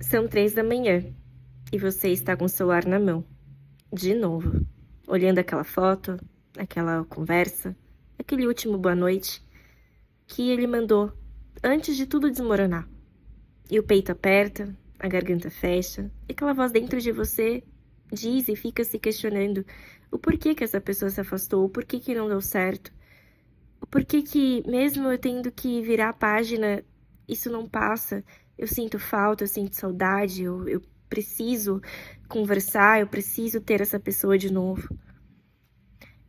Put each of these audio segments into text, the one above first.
São 3 da manhã e você está com o celular na mão, de novo, olhando aquela foto, aquela conversa, aquele último boa noite que ele mandou antes de tudo desmoronar. E o peito aperta, a garganta fecha, e aquela voz dentro de você diz e fica se questionando o porquê que essa pessoa se afastou, o porquê que não deu certo, o porquê que mesmo eu tendo que virar a página, isso não passa. Eu sinto falta, eu sinto saudade, eu preciso conversar, eu preciso ter essa pessoa de novo.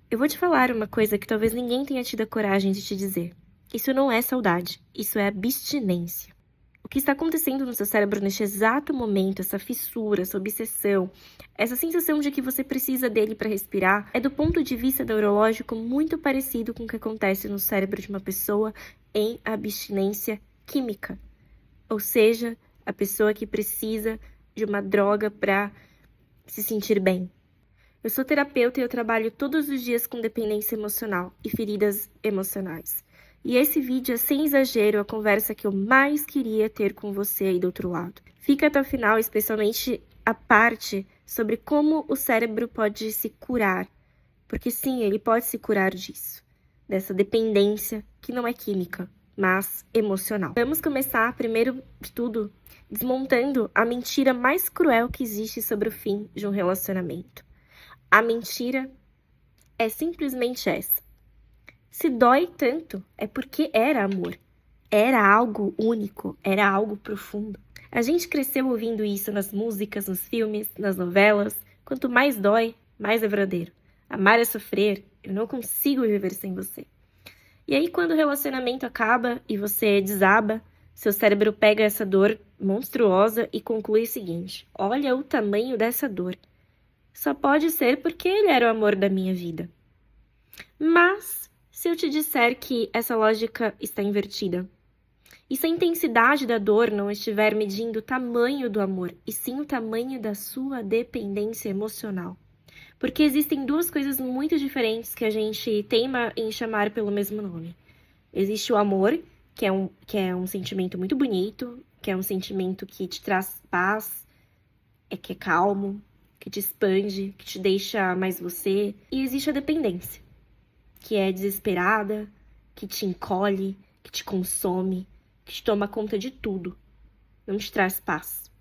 Eu vou te falar uma coisa que talvez ninguém tenha tido a coragem de te dizer. Isso não é saudade, isso é abstinência. O que está acontecendo no seu cérebro neste exato momento, essa fissura, essa obsessão, essa sensação de que você precisa dele para respirar, é do ponto de vista neurológico muito parecido com o que acontece no cérebro de uma pessoa em abstinência química. Ou seja, a pessoa que precisa de uma droga para se sentir bem. Eu sou terapeuta e eu trabalho todos os dias com dependência emocional e feridas emocionais. E esse vídeo é, sem exagero, a conversa que eu mais queria ter com você aí do outro lado. Fica até o final, especialmente a parte sobre como o cérebro pode se curar. Porque sim, ele pode se curar disso. Dessa dependência que não é química, mas emocional. Vamos começar, primeiro de tudo, desmontando a mentira mais cruel que existe sobre o fim de um relacionamento. A mentira é simplesmente essa. Se dói tanto, é porque era amor. Era algo único, era algo profundo. A gente cresceu ouvindo isso nas músicas, nos filmes, nas novelas. Quanto mais dói, mais é verdadeiro. Amar é sofrer, eu não consigo viver sem você. E aí, quando o relacionamento acaba e você desaba, seu cérebro pega essa dor monstruosa e conclui o seguinte: olha o tamanho dessa dor. Só pode ser porque ele era o amor da minha vida. Mas, se eu te disser que essa lógica está invertida, e se a intensidade da dor não estiver medindo o tamanho do amor, e sim o tamanho da sua dependência emocional. Porque existem duas coisas muito diferentes que a gente teima em chamar pelo mesmo nome. Existe o amor, que é um sentimento muito bonito, que é um sentimento que te traz paz, que é calmo, que te expande, que te deixa mais você. E existe a dependência, que é desesperada, que te encolhe, que te consome, que te toma conta de tudo, não te traz paz.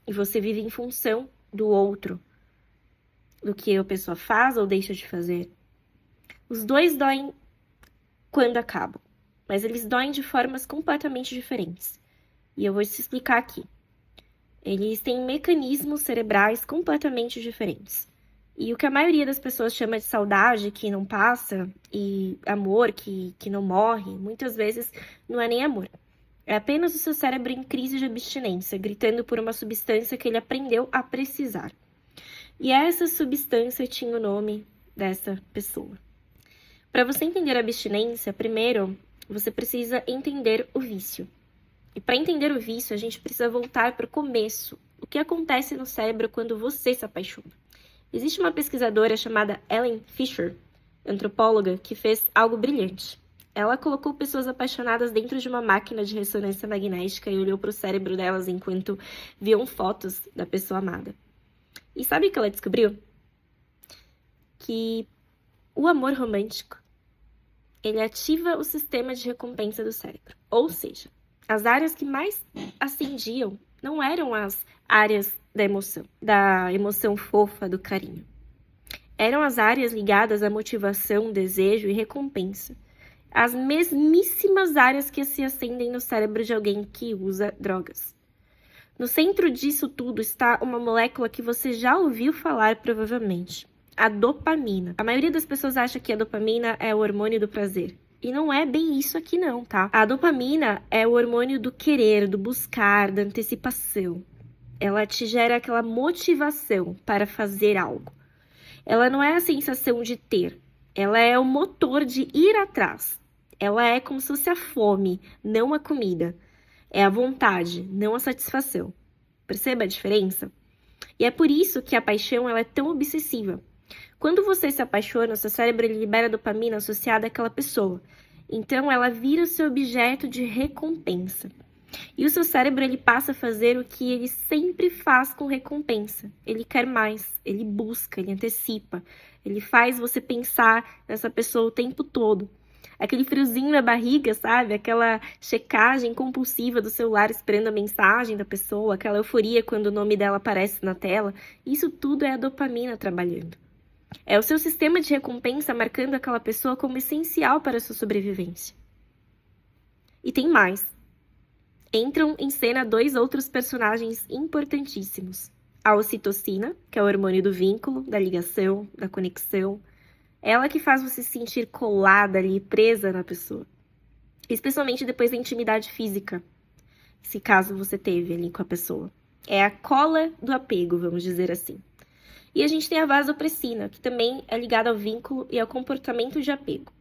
E você vive em função do outro, do que a pessoa faz ou deixa de fazer. Os dois doem quando acabam, mas eles doem de formas completamente diferentes. E eu vou te explicar aqui. Eles têm mecanismos cerebrais completamente diferentes. E o que a maioria das pessoas chama de saudade, que não passa, e amor, que não morre, muitas vezes não é nem amor. É apenas o seu cérebro em crise de abstinência, gritando por uma substância que ele aprendeu a precisar. E essa substância tinha o nome dessa pessoa. Para você entender a abstinência, primeiro, você precisa entender o vício. E para entender o vício, a gente precisa voltar para o começo. O que acontece no cérebro quando você se apaixona? Existe uma pesquisadora chamada Ellen Fisher, antropóloga, que fez algo brilhante. Ela colocou pessoas apaixonadas dentro de uma máquina de ressonância magnética e olhou para o cérebro delas enquanto viam fotos da pessoa amada. E sabe o que ela descobriu? Que o amor romântico, ele ativa o sistema de recompensa do cérebro. Ou seja, as áreas que mais acendiam não eram as áreas da emoção fofa, do carinho. Eram as áreas ligadas à motivação, desejo e recompensa. As mesmíssimas áreas que se acendem no cérebro de alguém que usa drogas. No centro disso tudo está uma molécula que você já ouviu falar provavelmente, a dopamina. A maioria das pessoas acha que a dopamina é o hormônio do prazer. E não é bem isso aqui não, tá? A dopamina é o hormônio do querer, do buscar, da antecipação. Ela te gera aquela motivação para fazer algo. Ela não é a sensação de ter, ela é o motor de ir atrás. Ela é como se fosse a fome, não a comida. É a vontade, não a satisfação. Perceba a diferença? E é por isso que a paixão ela é tão obsessiva. Quando você se apaixona, o seu cérebro ele libera dopamina associada àquela pessoa. Então, ela vira o seu objeto de recompensa. E o seu cérebro, ele passa a fazer o que ele sempre faz com recompensa. Ele quer mais, ele busca, ele antecipa. Ele faz você pensar nessa pessoa o tempo todo. Aquele friozinho na barriga, sabe? Aquela checagem compulsiva do celular esperando a mensagem da pessoa, aquela euforia quando o nome dela aparece na tela. Isso tudo é a dopamina trabalhando. É o seu sistema de recompensa marcando aquela pessoa como essencial para a sua sobrevivência. E tem mais. Entram em cena 2 outros personagens importantíssimos. A ocitocina, que é o hormônio do vínculo, da ligação, da conexão. Ela que faz você se sentir colada ali, presa na pessoa. Especialmente depois da intimidade física, se caso você teve ali com a pessoa. É a cola do apego, vamos dizer assim. E a gente tem a vasopressina, que também é ligada ao vínculo e ao comportamento de apego.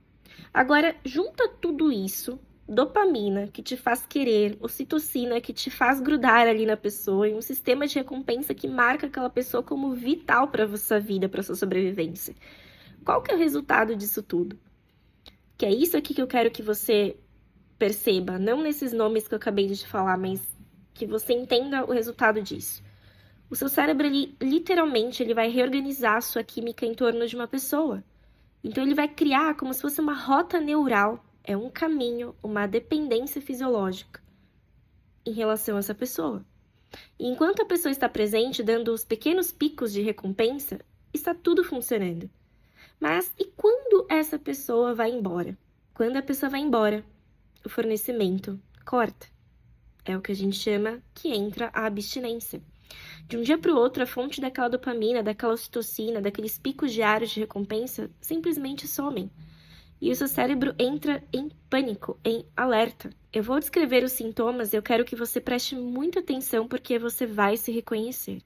Agora, junta tudo isso, dopamina, que te faz querer, ocitocina, que te faz grudar ali na pessoa, e um sistema de recompensa que marca aquela pessoa como vital para a sua vida, para a sua sobrevivência. Qual que é o resultado disso tudo? Que é isso aqui que eu quero que você perceba, não nesses nomes que eu acabei de te falar, mas que você entenda o resultado disso. O seu cérebro, ele, literalmente, ele vai reorganizar a sua química em torno de uma pessoa. Então, ele vai criar como se fosse uma rota neural, é um caminho, uma dependência fisiológica em relação a essa pessoa. E enquanto a pessoa está presente, dando os pequenos picos de recompensa, está tudo funcionando. Mas e quando essa pessoa vai embora? Quando a pessoa vai embora, o fornecimento corta. É o que a gente chama que entra a abstinência. De um dia para o outro, a fonte daquela dopamina, daquela ocitocina, daqueles picos diários de recompensa simplesmente somem. E o seu cérebro entra em pânico, em alerta. Eu vou descrever os sintomas e eu quero que você preste muita atenção porque você vai se reconhecer.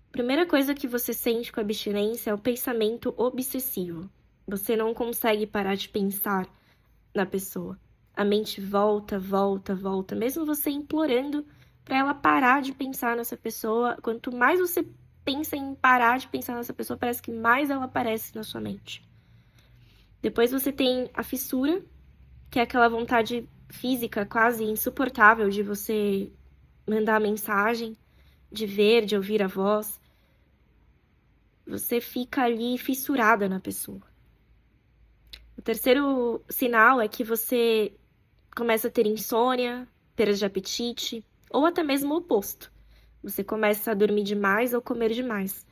A primeira coisa que você sente com a abstinência é o pensamento obsessivo. Você não consegue parar de pensar na pessoa. A mente volta, volta, volta, mesmo você implorando para ela parar de pensar nessa pessoa. Quanto mais você pensa em parar de pensar nessa pessoa, parece que mais ela aparece na sua mente. Depois você tem a fissura, que é aquela vontade física quase insuportável de você mandar mensagem, de ver, de ouvir a voz. Você fica ali fissurada na pessoa. O terceiro sinal é que você começa a ter insônia, perda de apetite, ou até mesmo o oposto. Você começa a dormir demais ou comer demais.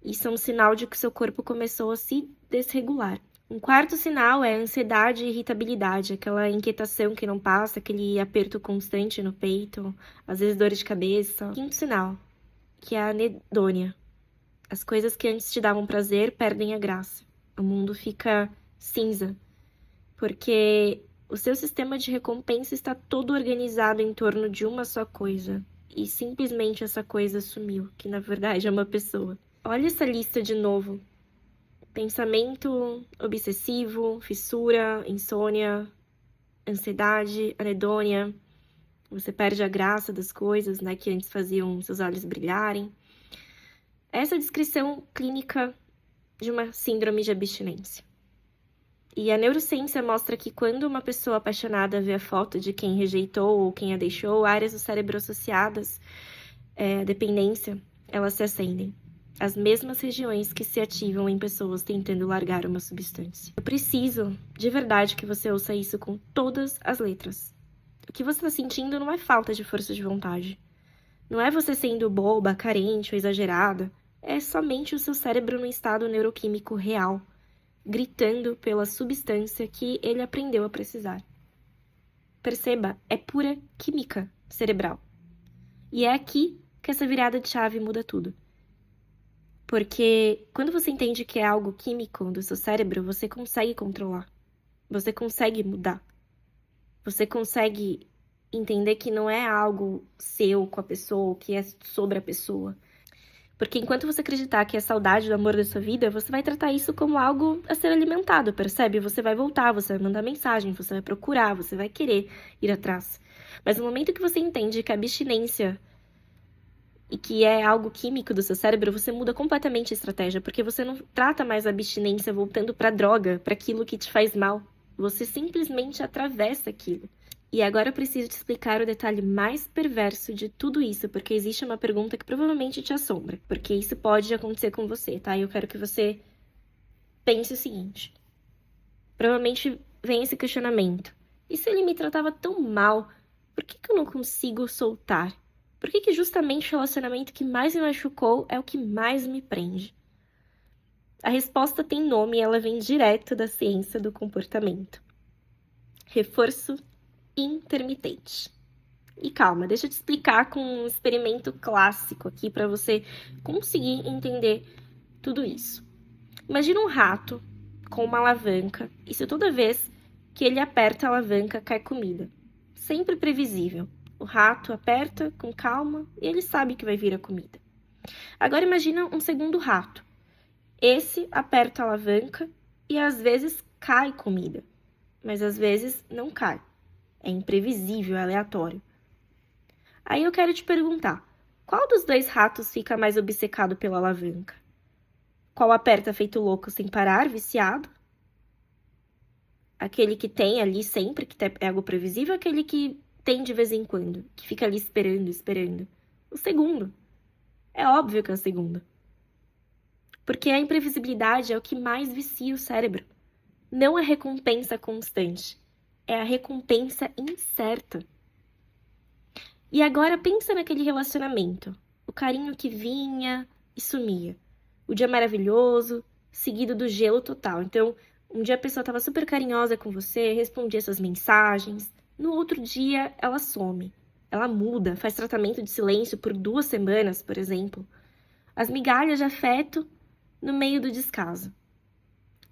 Isso é um sinal de que seu corpo começou a se desregular. Um quarto sinal é a ansiedade e irritabilidade, aquela inquietação que não passa, aquele aperto constante no peito, às vezes dor de cabeça. Quinto sinal, que é a anedônia. As coisas que antes te davam prazer perdem a graça. O mundo fica cinza, porque o seu sistema de recompensa está todo organizado em torno de uma só coisa. E simplesmente essa coisa sumiu, que na verdade é uma pessoa. Olha essa lista de novo. Pensamento obsessivo, fissura, insônia, ansiedade, anedônia. Você perde a graça das coisas, né, que antes faziam seus olhos brilharem. Essa é a descrição clínica de uma síndrome de abstinência. E a neurociência mostra que quando uma pessoa apaixonada vê a foto de quem rejeitou ou quem a deixou, áreas do cérebro associadas à dependência, elas se acendem. As mesmas regiões que se ativam em pessoas tentando largar uma substância. Eu preciso, de verdade, que você ouça isso com todas as letras. O que você está sentindo não é falta de força de vontade. Não é você sendo boba, carente ou exagerada. É somente o seu cérebro num estado neuroquímico real, gritando pela substância que ele aprendeu a precisar. Perceba, é pura química cerebral. E é aqui que essa virada de chave muda tudo. Porque quando você entende que é algo químico do seu cérebro, você consegue controlar. Você consegue mudar. Você consegue entender que não é algo seu com a pessoa, que é sobre a pessoa. Porque enquanto você acreditar que é saudade do amor da sua vida, você vai tratar isso como algo a ser alimentado, percebe? Você vai voltar, você vai mandar mensagem, você vai procurar, você vai querer ir atrás. Mas no momento que você entende que a abstinência e que é algo químico do seu cérebro, você muda completamente a estratégia, porque você não trata mais a abstinência voltando para a droga, para aquilo que te faz mal. Você simplesmente atravessa aquilo. E agora eu preciso te explicar o detalhe mais perverso de tudo isso, porque existe uma pergunta que provavelmente te assombra, porque isso pode acontecer com você, tá? E eu quero que você pense o seguinte. Provavelmente vem esse questionamento. E se ele me tratava tão mal, por que eu não consigo soltar? Por que justamente o relacionamento que mais me machucou é o que mais me prende? A resposta tem nome e ela vem direto da ciência do comportamento. Reforço intermitente. E calma, deixa eu te explicar com um experimento clássico aqui para você conseguir entender tudo isso. Imagina um rato com uma alavanca e se toda vez que ele aperta a alavanca cai comida. Sempre previsível. O rato aperta com calma e ele sabe que vai vir a comida. Agora imagina um segundo rato. Esse aperta a alavanca e às vezes cai comida, mas às vezes não cai. É imprevisível, é aleatório. Aí eu quero te perguntar, qual dos dois ratos fica mais obcecado pela alavanca? Qual aperta feito louco sem parar, viciado? Aquele que tem ali sempre, que é algo previsível, aquele que tem de vez em quando, que fica ali esperando. O segundo. É óbvio que é o segundo. Porque a imprevisibilidade é o que mais vicia o cérebro. Não a recompensa constante, é a recompensa incerta. E agora pensa naquele relacionamento, o carinho que vinha e sumia. O dia maravilhoso, seguido do gelo total. Então, um dia a pessoa estava super carinhosa com você, respondia suas mensagens. No outro dia, ela some. Ela muda, faz tratamento de silêncio por 2 semanas, por exemplo. As migalhas de afeto no meio do descaso.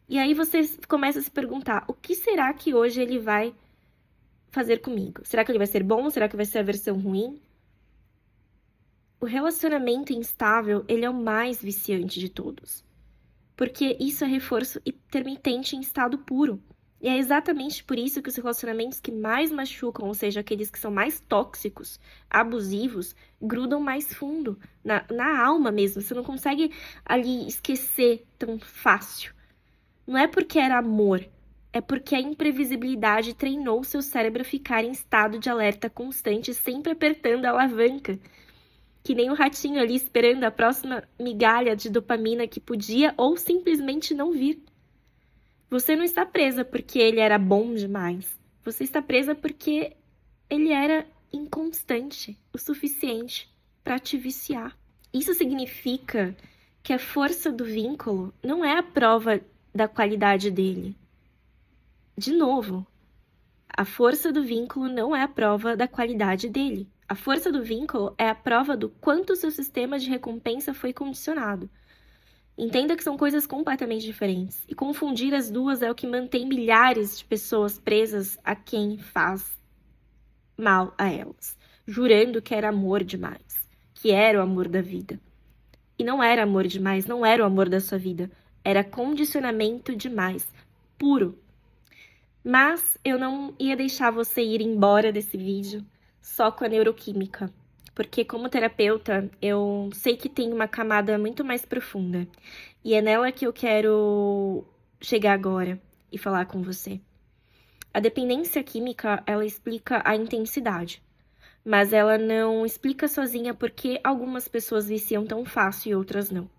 E aí você começa a se perguntar, o que será que hoje ele vai fazer comigo? Será que ele vai ser bom? Será que vai ser a versão ruim? O relacionamento instável, ele é o mais viciante de todos. Porque isso é reforço intermitente em estado puro. E é exatamente por isso que os relacionamentos que mais machucam, ou seja, aqueles que são mais tóxicos, abusivos, grudam mais fundo, na alma mesmo. Você não consegue ali esquecer tão fácil. Não é porque era amor, é porque a imprevisibilidade treinou seu cérebro a ficar em estado de alerta constante, sempre apertando a alavanca. Que nem o ratinho ali esperando a próxima migalha de dopamina que podia ou simplesmente não vir. Você não está presa porque ele era bom demais. Você está presa porque ele era inconstante o suficiente para te viciar. Isso significa que a força do vínculo não é a prova da qualidade dele. De novo, a força do vínculo não é a prova da qualidade dele. A força do vínculo é a prova do quanto o seu sistema de recompensa foi condicionado. Entenda que são coisas completamente diferentes. E confundir as duas é o que mantém milhares de pessoas presas a quem faz mal a elas, jurando que era amor demais, que era o amor da vida. E não era amor demais, não era o amor da sua vida. Era condicionamento demais, puro. Mas eu não ia deixar você ir embora desse vídeo só com a neuroquímica, porque como terapeuta eu sei que tem uma camada muito mais profunda e é nela que eu quero chegar agora e falar com você. A dependência química, ela explica a intensidade, mas ela não explica sozinha por que algumas pessoas viciam tão fácil e outras não.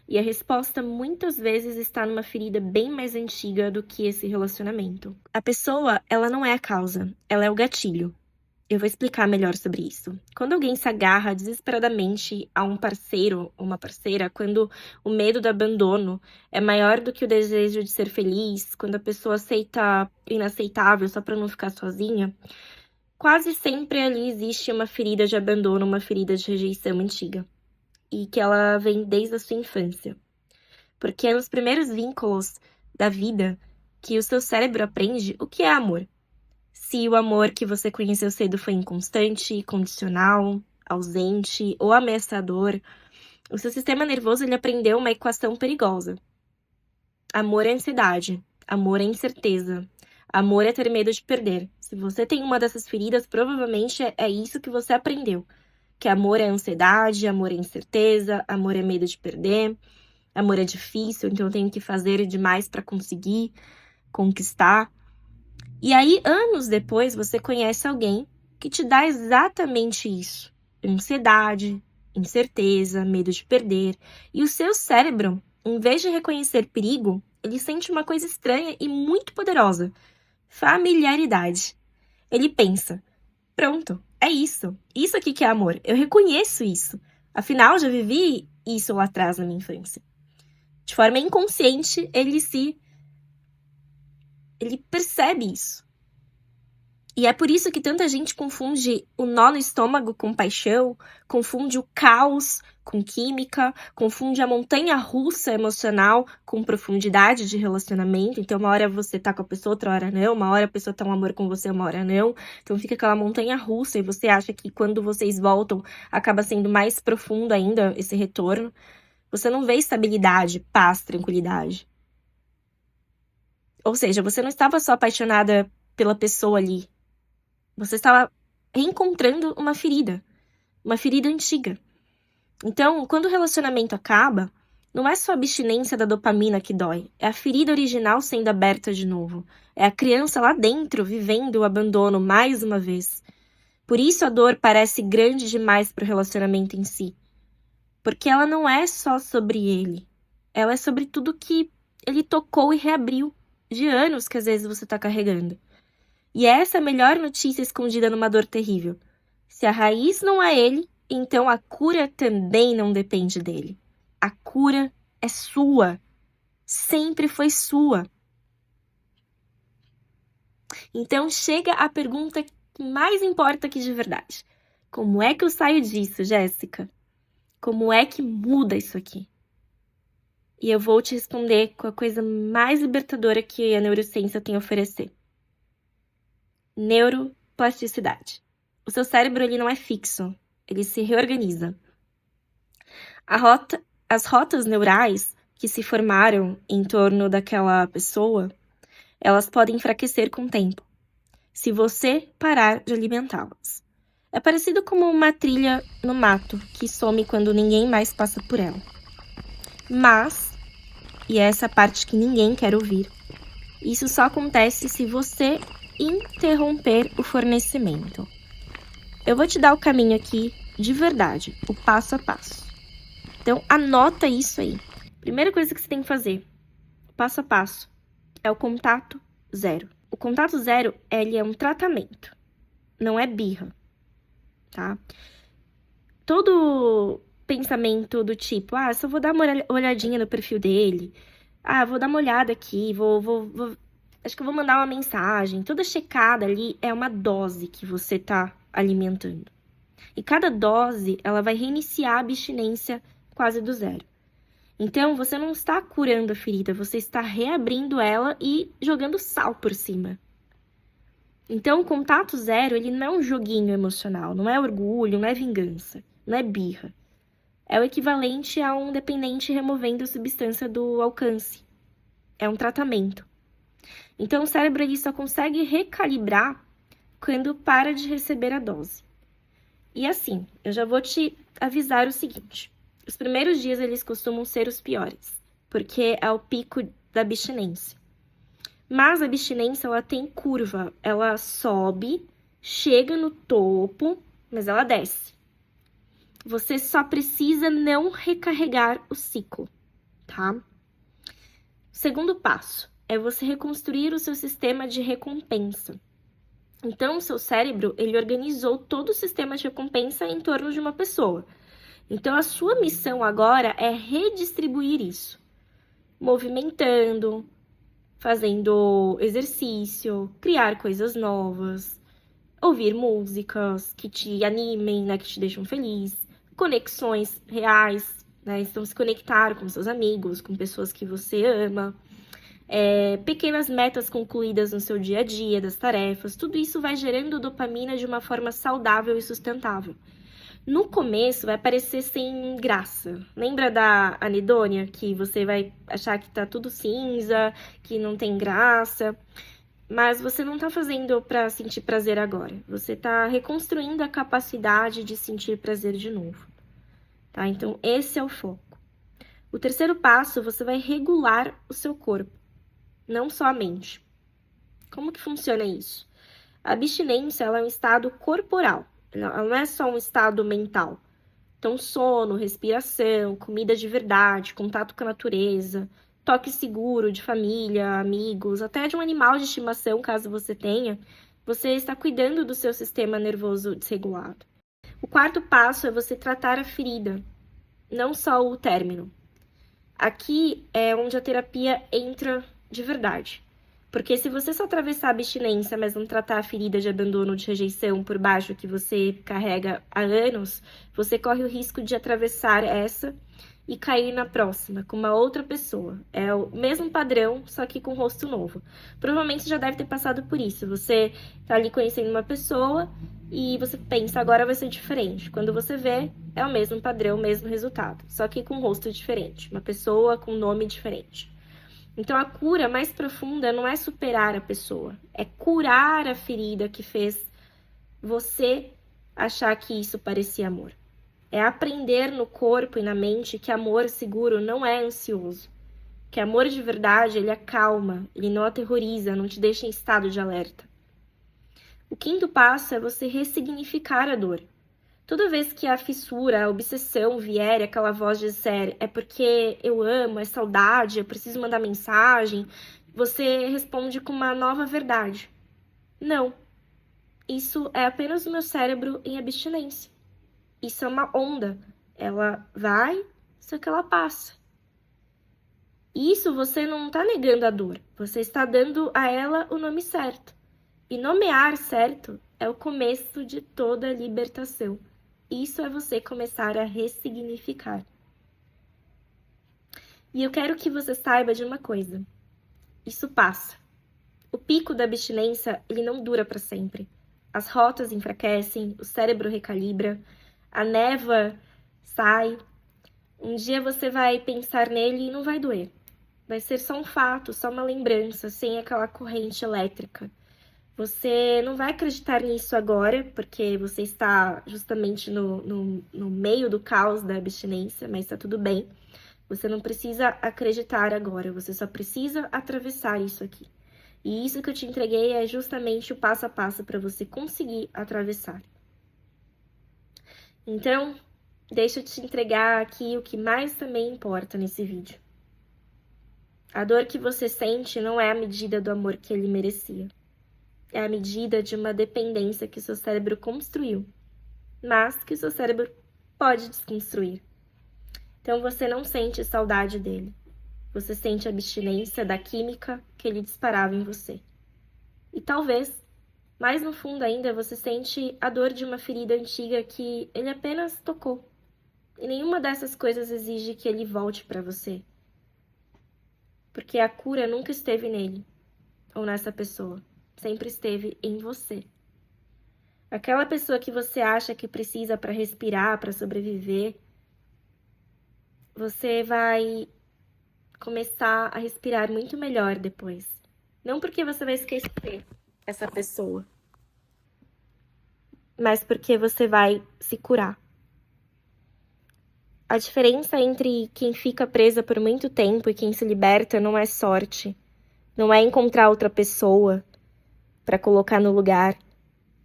E a resposta muitas vezes está numa ferida bem mais antiga do que esse relacionamento. A pessoa, ela não é a causa, ela é o gatilho. Eu vou explicar melhor sobre isso. Quando alguém se agarra desesperadamente a um parceiro ou uma parceira, quando o medo do abandono é maior do que o desejo de ser feliz, quando a pessoa aceita o inaceitável só para não ficar sozinha, quase sempre ali existe uma ferida de abandono, uma ferida de rejeição antiga. E que ela vem desde a sua infância. Porque é nos primeiros vínculos da vida que o seu cérebro aprende o que é amor. Se o amor que você conheceu cedo foi inconstante, condicional, ausente ou ameaçador, o seu sistema nervoso ele aprendeu uma equação perigosa. Amor é ansiedade, amor é incerteza, amor é ter medo de perder. Se você tem uma dessas feridas, provavelmente é isso que você aprendeu. Que amor é ansiedade, amor é incerteza, amor é medo de perder, amor é difícil, então eu tenho que fazer demais para conseguir conquistar. E aí, anos depois, você conhece alguém que te dá exatamente isso. Ansiedade, incerteza, medo de perder. E o seu cérebro, em vez de reconhecer perigo, ele sente uma coisa estranha e muito poderosa: familiaridade. Ele pensa: pronto, é isso. Isso aqui que é amor. Eu reconheço isso. Afinal, já vivi isso lá atrás na minha infância. De forma inconsciente, ele percebe isso. E é por isso que tanta gente confunde o nó no estômago com paixão, confunde o caos com química, confunde a montanha-russa emocional com profundidade de relacionamento. Então, uma hora você tá com a pessoa, outra hora não. Uma hora a pessoa tá um amor com você, uma hora não. Então, fica aquela montanha-russa e você acha que quando vocês voltam, acaba sendo mais profundo ainda esse retorno. Você não vê estabilidade, paz, tranquilidade. Ou seja, você não estava só apaixonada pela pessoa ali. Você estava reencontrando uma ferida antiga. Então, quando o relacionamento acaba, não é só a abstinência da dopamina que dói, é a ferida original sendo aberta de novo. É a criança lá dentro vivendo o abandono mais uma vez. Por isso a dor parece grande demais para o relacionamento em si. Porque ela não é só sobre ele. Ela é sobre tudo que ele tocou e reabriu, de anos que às vezes você está carregando. E essa é a melhor notícia escondida numa dor terrível. Se a raiz não é ele, então a cura também não depende dele. A cura é sua. Sempre foi sua. Então chega a pergunta que mais importa aqui de verdade. Como é que eu saio disso, Jéssica? Como é que muda isso aqui? E eu vou te responder com a coisa mais libertadora que a neurociência tem a oferecer. Neuroplasticidade. O seu cérebro ele não é fixo, ele se reorganiza. As rotas neurais que se formaram em torno daquela pessoa, elas podem enfraquecer com o tempo, se você parar de alimentá-las. É parecido como uma trilha no mato que some quando ninguém mais passa por ela. Mas, e é essa parte que ninguém quer ouvir, isso só acontece se você interromper o fornecimento. Eu vou te dar o caminho aqui de verdade, o passo a passo. Então, anota isso aí. Primeira coisa que você tem que fazer, passo a passo, é o contato zero. O contato zero, ele é um tratamento, não é birra, tá? Todo pensamento do tipo, só vou dar uma olhadinha no perfil dele, vou dar uma olhada aqui, acho que eu vou mandar uma mensagem. Toda checada ali é uma dose que você tá alimentando. E cada dose, ela vai reiniciar a abstinência quase do zero. Então, você não está curando a ferida, você está reabrindo ela e jogando sal por cima. Então, o contato zero, ele não é um joguinho emocional, não é orgulho, não é vingança, não é birra. É o equivalente a um dependente removendo substância do alcance. É um tratamento. Então, o cérebro ele só consegue recalibrar quando para de receber a dose. E assim, eu já vou te avisar o seguinte. Os primeiros dias, eles costumam ser os piores, porque é o pico da abstinência. Mas a abstinência, ela tem curva. Ela sobe, chega no topo, mas ela desce. Você só precisa não recarregar o ciclo, tá? Segundo passo é você reconstruir o seu sistema de recompensa. Então, o seu cérebro, ele organizou todo o sistema de recompensa em torno de uma pessoa. Então, a sua missão agora é redistribuir isso. Movimentando, fazendo exercício, criar coisas novas, ouvir músicas que te animem, né, que te deixam feliz, conexões reais, né, então se conectar com seus amigos, com pessoas que você ama, pequenas metas concluídas no seu dia a dia, das tarefas, tudo isso vai gerando dopamina de uma forma saudável e sustentável. No começo vai parecer sem graça. Lembra da anedônia, que você vai achar que tá tudo cinza, que não tem graça? Mas você não tá fazendo para sentir prazer agora. Você tá reconstruindo a capacidade de sentir prazer de novo. Tá? Então, esse é o foco. O terceiro passo, você vai regular o seu corpo, não só a mente. Como que funciona isso? A abstinência, ela é um estado corporal, ela não é só um estado mental. Então, sono, respiração, comida de verdade, contato com a natureza, toque seguro de família, amigos, até de um animal de estimação, caso você tenha, você está cuidando do seu sistema nervoso desregulado. O quarto passo é você tratar a ferida, não só o término. Aqui é onde a terapia entra de verdade. Porque se você só atravessar a abstinência, mas não tratar a ferida de abandono ou de rejeição por baixo que você carrega há anos, você corre o risco de atravessar essa e cair na próxima, com uma outra pessoa. É o mesmo padrão, só que com rosto novo. Provavelmente você já deve ter passado por isso. Você tá ali conhecendo uma pessoa e você pensa, agora vai ser diferente. Quando você vê, é o mesmo padrão, o mesmo resultado, só que com rosto diferente. Uma pessoa com nome diferente. Então, a cura mais profunda não é superar a pessoa, é curar a ferida que fez você achar que isso parecia amor. É aprender no corpo e na mente que amor seguro não é ansioso. Que amor de verdade, ele acalma, ele não aterroriza, não te deixa em estado de alerta. O quinto passo é você ressignificar a dor. Toda vez que a fissura, a obsessão vier, aquela voz disser, é porque eu amo, é saudade, eu preciso mandar mensagem, você responde com uma nova verdade. Não, isso é apenas o meu cérebro em abstinência. Isso é uma onda. Ela vai, só que ela passa. Isso você não está negando a dor, você está dando a ela o nome certo. E nomear certo é o começo de toda libertação. Isso é você começar a ressignificar. E eu quero que você saiba de uma coisa. Isso passa. O pico da abstinência, ele não dura para sempre. As rotas enfraquecem, o cérebro recalibra, a névoa sai. Um dia você vai pensar nele e não vai doer. Vai ser só um fato, só uma lembrança, sem aquela corrente elétrica. Você não vai acreditar nisso agora, porque você está justamente no meio do caos da abstinência, mas tá tudo bem. Você não precisa acreditar agora, você só precisa atravessar isso aqui. E isso que eu te entreguei é justamente o passo a passo para você conseguir atravessar. Então, deixa eu te entregar aqui o que mais também importa nesse vídeo. A dor que você sente não é a medida do amor que ele merecia. É a medida de uma dependência que seu cérebro construiu, mas que seu cérebro pode desconstruir. Então você não sente saudade dele. Você sente a abstinência da química que ele disparava em você. E talvez, mais no fundo ainda, você sente a dor de uma ferida antiga que ele apenas tocou. E nenhuma dessas coisas exige que ele volte para você. Porque a cura nunca esteve nele ou nessa pessoa. Sempre esteve em você. Aquela pessoa que você acha que precisa para respirar, para sobreviver, você vai começar a respirar muito melhor depois. Não porque você vai esquecer essa pessoa, mas porque você vai se curar. A diferença entre quem fica presa por muito tempo e quem se liberta não é sorte, não é encontrar outra pessoa para colocar no lugar.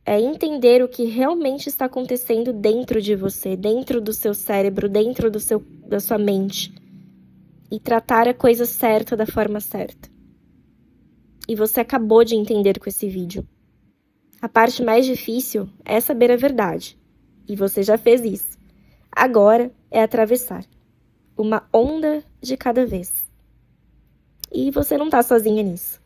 É entender o que realmente está acontecendo dentro de você, dentro do seu cérebro, dentro da sua mente. E tratar a coisa certa da forma certa. E você acabou de entender com esse vídeo. A parte mais difícil é saber a verdade. E você já fez isso. Agora é atravessar. Uma onda de cada vez. E você não tá sozinha nisso.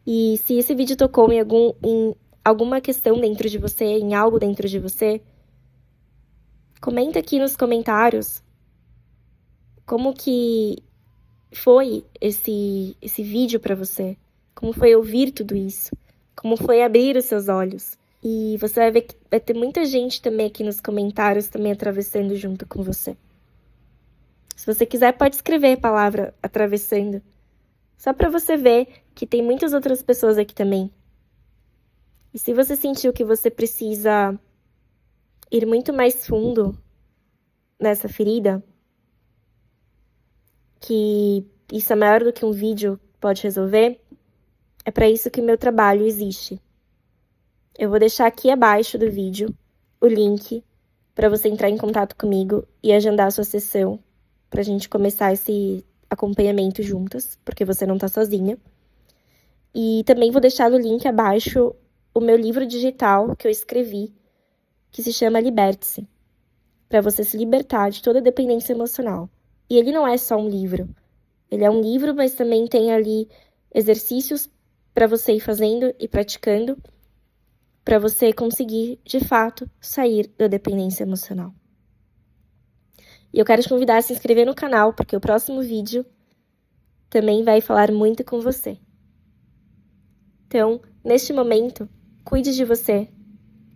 E se esse vídeo tocou em alguma questão dentro de você, em algo dentro de você, comenta aqui nos comentários como que foi esse vídeo para você, como foi ouvir tudo isso, como foi abrir os seus olhos. E você vai ver que vai ter muita gente também aqui nos comentários também atravessando junto com você. Se você quiser, pode escrever a palavra atravessando. Só para você ver que tem muitas outras pessoas aqui também. E se você sentiu que você precisa ir muito mais fundo nessa ferida, que isso é maior do que um vídeo pode resolver, É para isso que o meu trabalho existe. Eu vou deixar aqui abaixo do vídeo o link para você entrar em contato comigo e agendar a sua sessão para a gente começar esse acompanhamento juntas, porque você não tá sozinha. E também vou deixar no link abaixo o meu livro digital que eu escrevi, que se chama Liberte-se, para você se libertar de toda dependência emocional. E ele não é só um livro. Ele é um livro, mas também tem ali exercícios para você ir fazendo e praticando, para você conseguir, de fato, sair da dependência emocional. E eu quero te convidar a se inscrever no canal, porque o próximo vídeo também vai falar muito com você. Então, neste momento, cuide de você,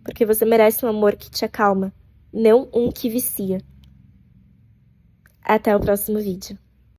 porque você merece um amor que te acalma, não um que vicia. Até o próximo vídeo.